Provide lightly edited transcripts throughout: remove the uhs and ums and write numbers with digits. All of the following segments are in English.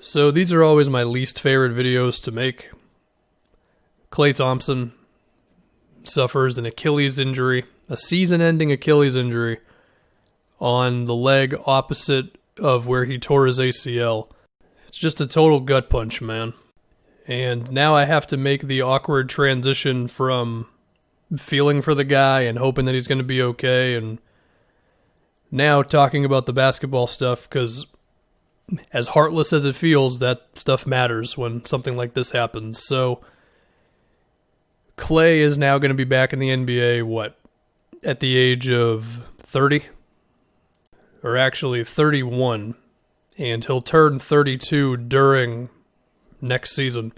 So these are always my least favorite videos to make. Klay Thompson suffers an Achilles injury, a season-ending Achilles injury, on the leg opposite of where he tore his ACL. It's just a total gut punch, man. And now I have to make the awkward transition from feeling for the guy and hoping that he's going to be okay, and now talking about the basketball stuff, because as heartless as it feels, that stuff matters when something like this happens. So Klay is now going to be back in the NBA, at the age of 30? Or actually 31. And he'll turn 32 during next season.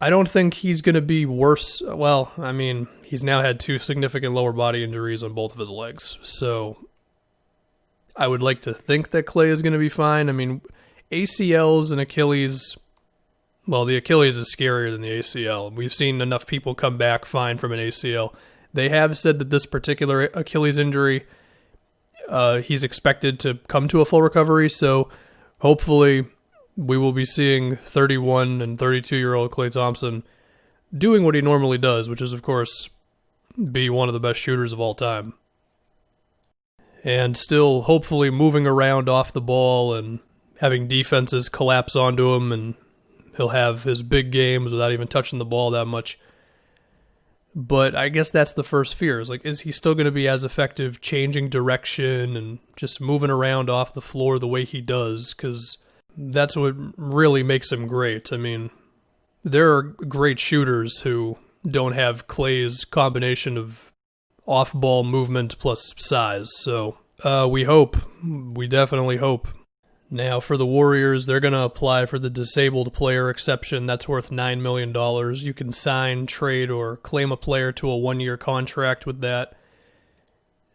I don't think he's going to be worse. Well, I mean, he's now had 2 significant lower body injuries on both of his legs. So I would like to think that Klay is going to be fine. I mean, ACLs and Achilles, well, the Achilles is scarier than the ACL. We've seen enough people come back fine from an ACL. They have said that this particular Achilles injury, he's expected to come to a full recovery, so hopefully we will be seeing 31 and 32-year-old Klay Thompson doing what he normally does, which is, of course, be one of the best shooters of all time. And still, hopefully, moving around off the ball and having defenses collapse onto him, and he'll have his big games without even touching the ball that much. But I guess that's the first fear. Is he still going to be as effective changing direction and just moving around off the floor the way he does? Because that's what really makes him great. I mean, there are great shooters who don't have Klay's combination of off-ball movement plus size. So we hope. We definitely hope. Now, for the Warriors, they're going to apply for the disabled player exception. That's worth $9 million. You can sign, trade, or claim a player to a 1-year contract with that.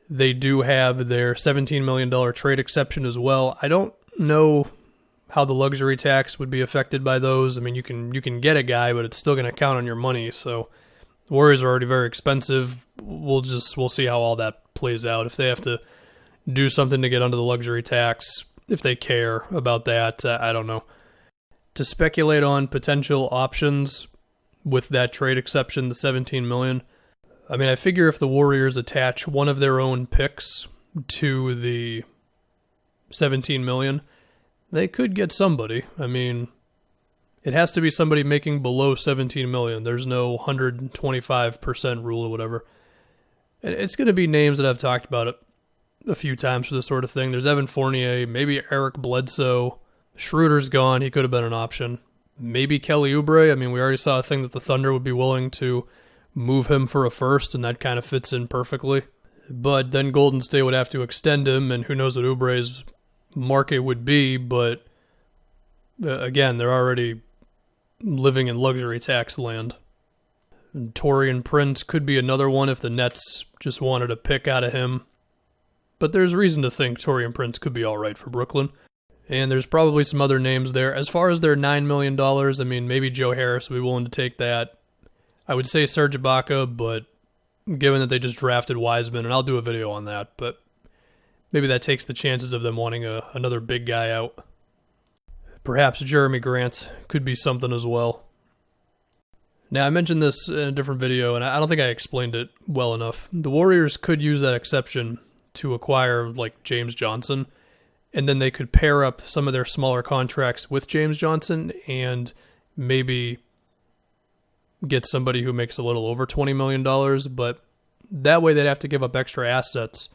They do have their $17 million trade exception as well. I don't know how the luxury tax would be affected by those. I mean, you can get a guy, but it's still going to count on your money. So the Warriors are already very expensive. We'll see how all that plays out. If they have to do something to get under the luxury tax, if they care about that, I don't know. To speculate on potential options with that trade exception, the $17 million, I mean, I figure if the Warriors attach one of their own picks to the $17 million, they could get somebody. I mean, it has to be somebody making below $17 million. There's no 125% rule or whatever. And it's going to be names that I've talked about it a few times for this sort of thing. There's Evan Fournier, maybe Eric Bledsoe. Schroeder's gone. He could have been an option. Maybe Kelly Oubre. I mean, we already saw a thing that the Thunder would be willing to move him for a first, and that kind of fits in perfectly. But then Golden State would have to extend him, and who knows what Oubre's market would be, but again, they're already living in luxury tax land. And Taurean Prince could be another one if the Nets just wanted a pick out of him. But there's reason to think Taurean Prince could be all right for Brooklyn. And there's probably some other names there. As far as their $9 million, I mean, maybe Joe Harris would be willing to take that. I would say Serge Ibaka, but given that they just drafted Wiseman, and I'll do a video on that, but maybe that takes the chances of them wanting another big guy out. Perhaps Jeremy Grant could be something as well. Now, I mentioned this in a different video, and I don't think I explained it well enough. The Warriors could use that exception to acquire, like, James Johnson, and then they could pair up some of their smaller contracts with James Johnson and maybe get somebody who makes a little over $20 million, but that way they'd have to give up extra assets.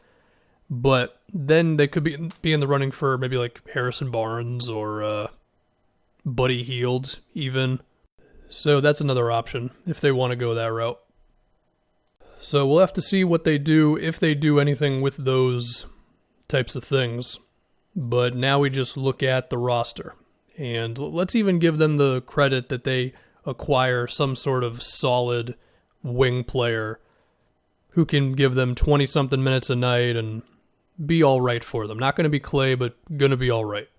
But then they could be in the running for maybe like Harrison Barnes or Buddy Hield even. So that's another option if they want to go that route. So we'll have to see what they do, if they do anything with those types of things. But now we just look at the roster. And let's even give them the credit that they acquire some sort of solid wing player who can give them 20-something minutes a night and be all right for them. Not going to be Klay, but going to be all right.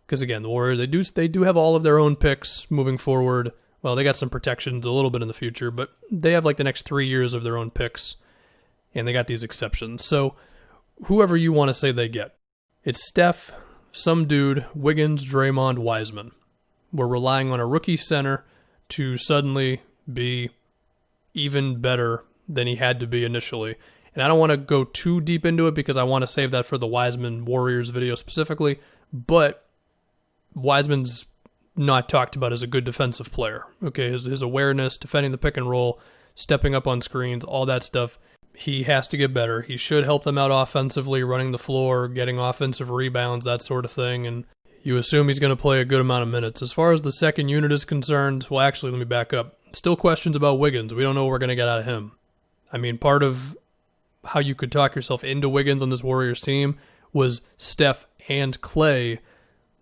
Because again, the Warriors, they do have all of their own picks moving forward. Well, they got some protections a little bit in the future, but they have like the next 3 years of their own picks, and they got these exceptions. So whoever you want to say they get, it's Steph, some dude, Wiggins, Draymond, Wiseman. we're relying on a rookie center to suddenly be even better than he had to be initially. And I don't want to go too deep into it because I want to save that for the Wiseman Warriors video specifically, but Wiseman's not talked about as a good defensive player. Okay, his awareness, defending the pick and roll, stepping up on screens, all that stuff, he has to get better. He should help them out offensively, running the floor, getting offensive rebounds, that sort of thing, and you assume he's going to play a good amount of minutes. As far as the second unit is concerned, well, actually, let me back up. Still questions about Wiggins. We don't know what we're going to get out of him. I mean, part of how you could talk yourself into Wiggins on this Warriors team was Steph and Klay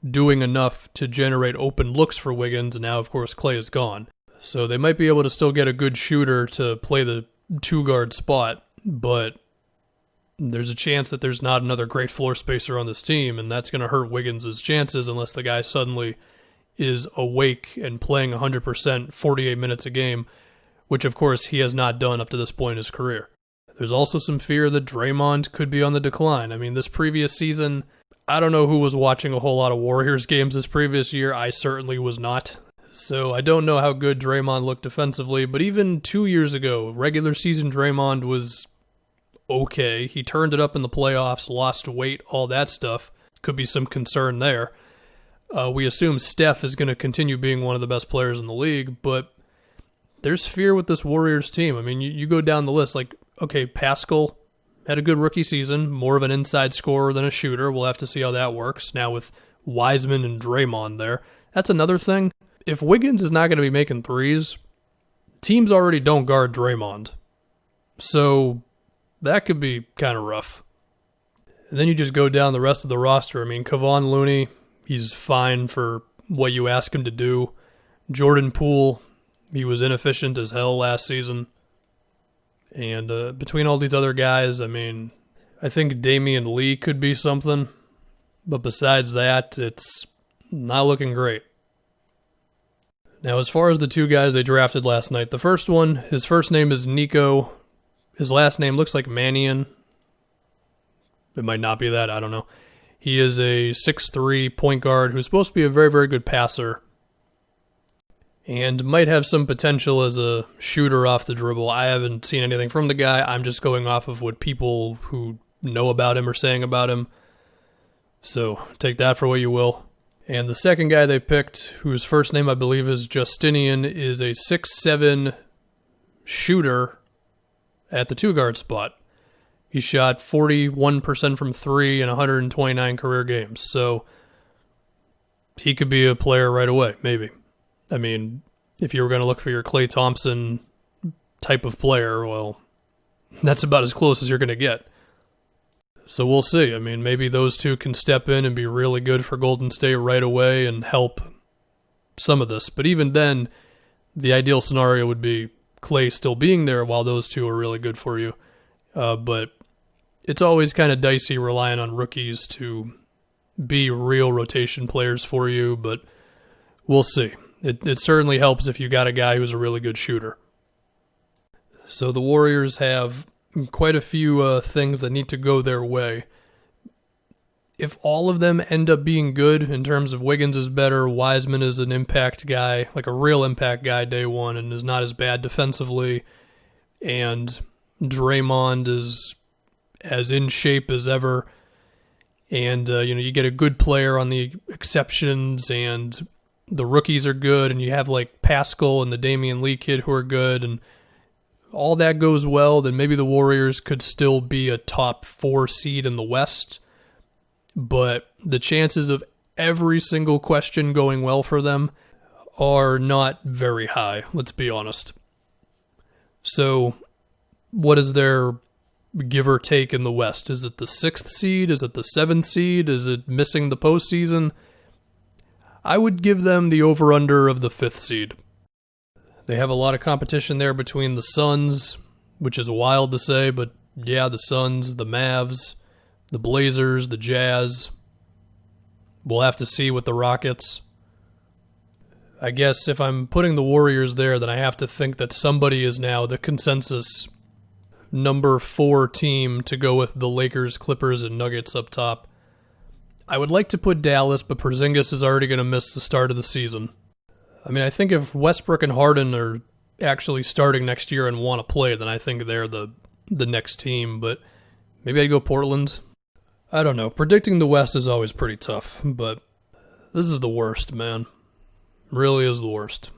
doing enough to generate open looks for Wiggins, and now, of course, Klay is gone. So they might be able to still get a good shooter to play the two-guard spot, but there's a chance that there's not another great floor spacer on this team, and that's going to hurt Wiggins' chances unless the guy suddenly is awake and playing 100% 48 minutes a game, which, of course, he has not done up to this point in his career. There's also some fear that Draymond could be on the decline. I mean, this previous season, I don't know who was watching a whole lot of Warriors games this previous year. I certainly was not. So I don't know how good Draymond looked defensively, but even 2 years ago, regular season Draymond was okay. He turned it up in the playoffs, lost weight, all that stuff. Could be some concern there. We assume Steph is going to continue being one of the best players in the league, but there's fear with this Warriors team. I mean, you go down the list, like, okay, Pascal had a good rookie season, more of an inside scorer than a shooter. We'll have to see how that works. Now with Wiseman and Draymond there, that's another thing. If Wiggins is not going to be making threes, teams already don't guard Draymond. So that could be kind of rough. And then you just go down the rest of the roster. I mean, Kevon Looney, he's fine for what you ask him to do. Jordan Poole, he was inefficient as hell last season. And between all these other guys, I mean, I think Damian Lee could be something. But besides that, it's not looking great. Now, as far as the two guys they drafted last night, the first one, his first name is Nico. His last name looks like Mannion. It might not be that, I don't know. He is a 6'3" point guard who's supposed to be a very, very good passer and might have some potential as a shooter off the dribble. I haven't seen anything from the guy. I'm just going off of what people who know about him are saying about him. So take that for what you will. And the second guy they picked, whose first name I believe is Justinian, is a 6'7" shooter at the two-guard spot. He shot 41% from three in 129 career games. So he could be a player right away, maybe. I mean, if you were going to look for your Klay Thompson type of player, well, that's about as close as you're going to get. So we'll see. I mean, maybe those two can step in and be really good for Golden State right away and help some of this. But even then, the ideal scenario would be Klay still being there while those two are really good for you. But it's always kind of dicey relying on rookies to be real rotation players for you, but we'll see. It certainly helps if you got a guy who's a really good shooter. So the Warriors have quite a few things that need to go their way. If all of them end up being good in terms of Wiggins is better, Wiseman is an impact guy, like a real impact guy day one, and is not as bad defensively, and Draymond is as in shape as ever, and you get a good player on the exceptions, and the rookies are good, and you have like Pascal and the Damian Lee kid who are good, and all that goes well, then maybe the Warriors could still be a top 4 seed in the West. But the chances of every single question going well for them are not very high, let's be honest. So what is their give or take in the West? Is it the 6th seed? Is it the 7th seed? Is it missing the postseason? I would give them the over-under of the 5th seed. They have a lot of competition there between the Suns, which is wild to say, but yeah, the Suns, the Mavs, the Blazers, the Jazz. We'll have to see with the Rockets. I guess if I'm putting the Warriors there, then I have to think that somebody is now the consensus number 4 team to go with the Lakers, Clippers, and Nuggets up top. I would like to put Dallas, but Porzingis is already going to miss the start of the season. I mean, I think if Westbrook and Harden are actually starting next year and want to play, then I think they're the next team, but maybe I'd go Portland. I don't know. Predicting the West is always pretty tough, but this is the worst, man. Really is the worst.